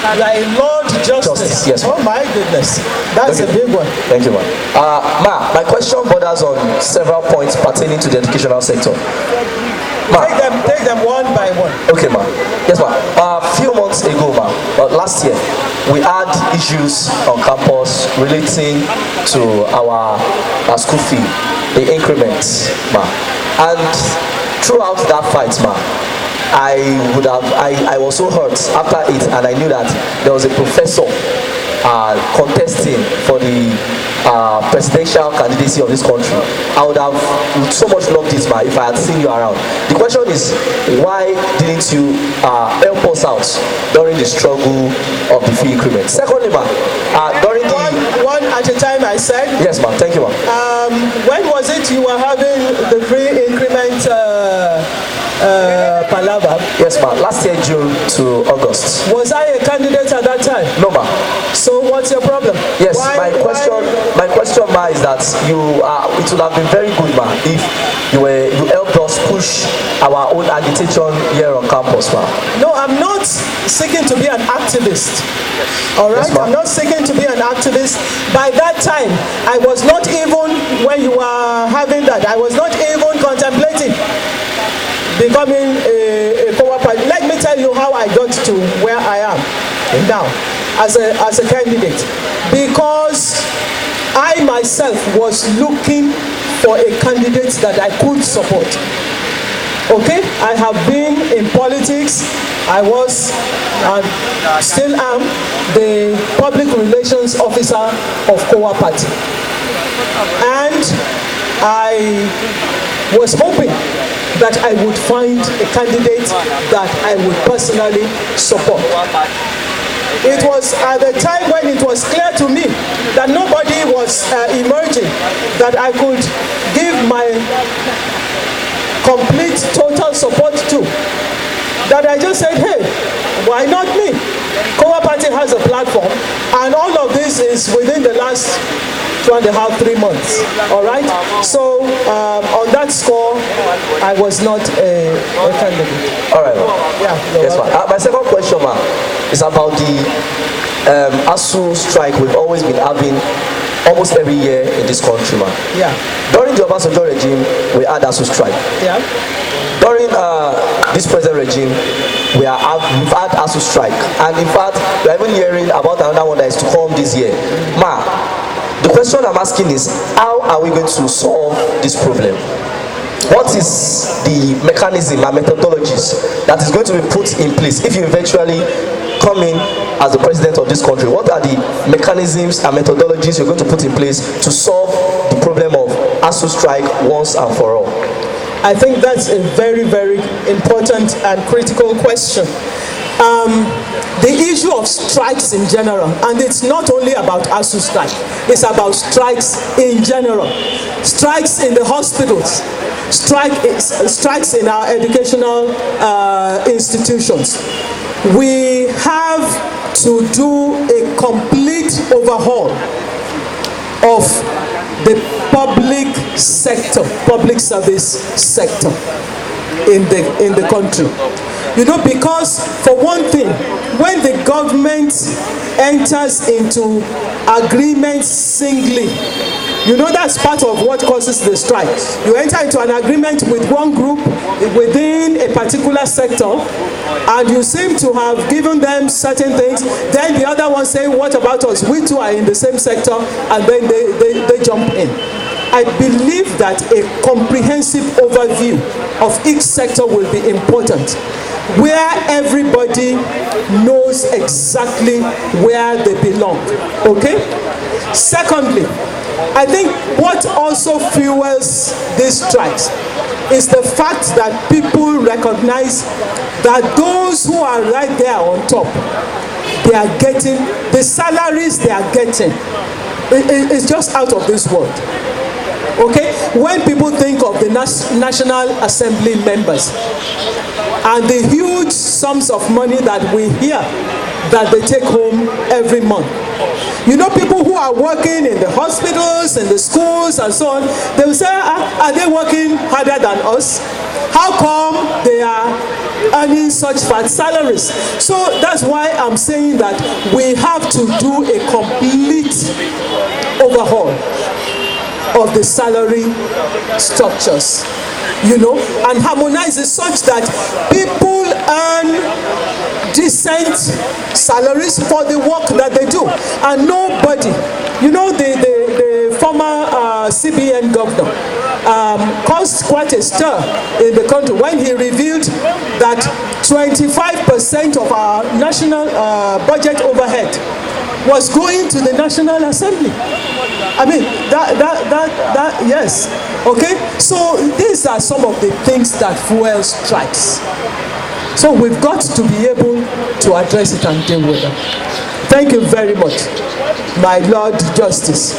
Like Lord Justice. Yes. Oh my goodness, that's a big one. Thank you, ma'am. My question borders on several points pertaining to the educational sector. Take them one by one. Okay, ma'am. Yes, ma'am. A few months ago, ma'am, last year, we had issues on campus relating to our school fee, the increments, ma'am. And throughout that fight, ma'am, I was so hurt after it, and I knew that there was a professor contesting for the presidential candidacy of this country. I would have so much loved this, man, if I had seen you around. The question is, why didn't you help us out during the struggle of the fee increment? Secondly, man, during the one at a time, I said. Yes, ma'am. Thank you, ma'am. When was it you were having the free increment palaver? Yes, ma'am. Last year, June to August. Was I a candidate at that time? No, ma'am. So what's your problem? Yes, my question, ma, is that it would have been very good, ma, if you helped us push our own agitation here on campus, ma. No, I'm not seeking to be an activist. All right, yes, I'm not seeking to be an activist. By that time, I was not even, when you were having that, I was not even contemplating becoming a co-operative. Let me tell you how I got to where I am now as a candidate, because I myself was looking for a candidate that I could support. Okay, I have been in politics. I was and still am the public relations officer of COA Party, and I was hoping that I would find a candidate that I would personally support. It was at the time when it was clear to me that nobody was emerging that I could give my complete, total support to, that I just said, hey, why not me? COA Party has a platform, and all of this is within the last 2.5, 3 months. All right. So on that score, I was not a candidate. All right. Yeah. Yes, ma'am. My second question, ma'am, is about the ASUU strike we've always been having almost every year in this country, ma'am. Yeah. During the Obasanjo regime, we had ASUU strike. Yeah. During this present regime, we've had ASUU strike, and in fact, we're even hearing about another one that is to come this year. Ma, the question I'm asking is, how are we going to solve this problem? What is the mechanism and methodologies that is going to be put in place if you eventually come in as the president of this country? What are the mechanisms and methodologies you're going to put in place to solve the problem of ASUU strike once and for all? I think that's a very, very important and critical question. The issue of strikes in general, and it's not only about ASUU strike, it's about strikes in general. Strikes in the hospitals, strikes in our educational institutions. We have to do a complete overhaul of the public sector, public service sector in the country. You know, because for one thing, when the government enters into agreements singly, you know, that's part of what causes the strike. You enter into an agreement with one group within a particular sector, and you seem to have given them certain things, then the other one say, what about us? We too are in the same sector, and then they jump in. I believe that a comprehensive overview of each sector will be important, where everybody knows exactly where they belong. Okay? Secondly, I think what also fuels these strikes is the fact that people recognize that those who are right there on top, they are getting, the salaries they are getting, it's just out of this world. Okay? When people think of the National Assembly members and the huge sums of money that we hear that they take home every month, you know, people who are working in the hospitals and the schools and so on, they will say, are they working harder than us? How come they are earning such fat salaries. So that's why I'm saying that we have to do a complete overhaul of the salary structures, you know, and harmonize it such that people earn decent salaries for the work that they do, and nobody, you know, the former CBN governor caused quite a stir in the country when he revealed that 25% of our national budget overhead was going to the National Assembly. I mean, that yes, okay. So these are some of the things that fuel strikes. So we've got to be able to address it and deal with them. Thank you very much, my Lord Justice.